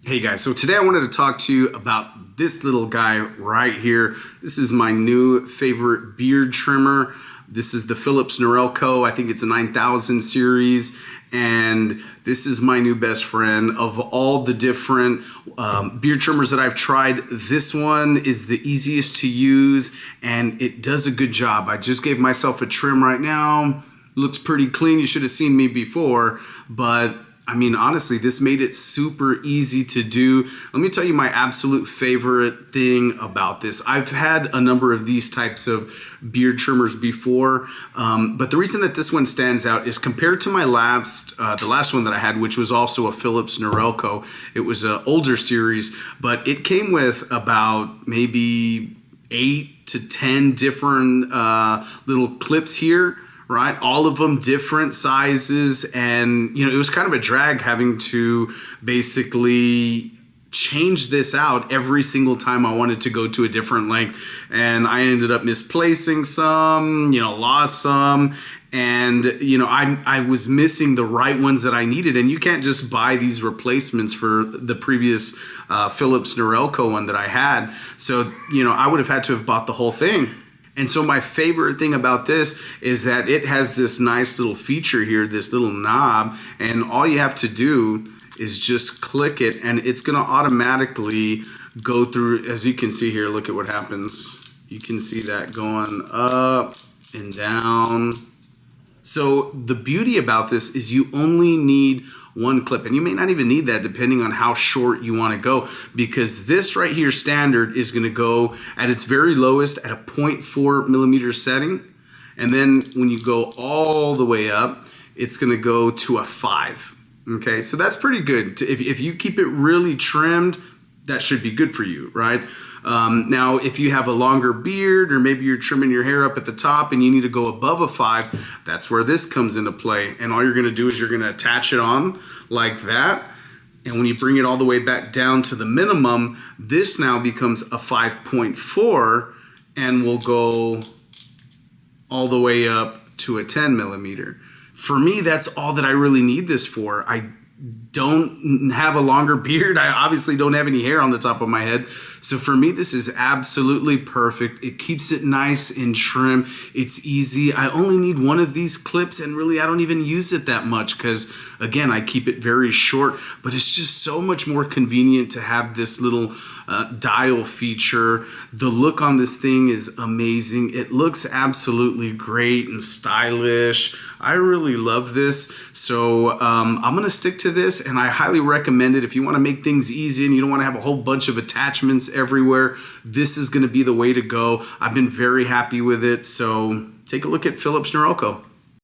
Hey guys, so today I wanted to talk to you about this little guy right here. This is my new favorite beard trimmer. This is the Philips Norelco. I think it's a 9000 series, and this is my new best friend. Of all the different beard trimmers that I've tried, this one is the easiest to use and it does a good job. I just gave myself a trim right now. Looks pretty clean. You should have seen me before, but I mean, honestly, this made it super easy to do. Let me tell you my absolute favorite thing about this. I've had a number of these types of beard trimmers before, but the reason that this one stands out is compared to my the last one that I had, which was also a Philips Norelco. It was an older series, but it came with about maybe 8 to 10 different little clips here. Right, all of them different sizes, and it was kind of a drag having to basically change this out every single time I wanted to go to a different length, and I ended up misplacing some, lost some, and I was missing the right ones that I needed. And you can't just buy these replacements for the previous Philips Norelco one that I had, so I would have had to have bought the whole thing. And so my favorite thing about this is that it has this nice little feature here, this little knob, and all you have to do is just click it and it's gonna automatically go through. As you can see here, look at what happens. You can see that going up and down. So the beauty about this is you only need one clip, and you may not even need that depending on how short you want to go, because this right here standard is going to go at its very lowest at a 0.4 millimeter setting, and then when you go all the way up, it's going to go to a 5. Okay, so that's pretty good. If you keep it really trimmed, that should be good for you, right? Now, if you have a longer beard, or maybe you're trimming your hair up at the top and you need to go above a 5, that's where this comes into play. And all you're gonna do is you're gonna attach it on like that. And when you bring it all the way back down to the minimum, this now becomes a 5.4 and will go all the way up to a 10 millimeter. For me, that's all that I really need this for. I don't have a longer beard. I obviously don't have any hair on the top of my head. So for me, this is absolutely perfect. It keeps it nice and trim. It's easy. I only need one of these clips, and really I don't even use it that much because, again, I keep it very short, but it's just so much more convenient to have this little dial feature. The look on this thing is amazing. It looks absolutely great and stylish. I really love this. So I'm gonna stick to this, and I highly recommend it. If you wanna make things easy and you don't wanna have a whole bunch of attachments everywhere, this is gonna be the way to go. I've been very happy with it. So take a look at Philips Norelco.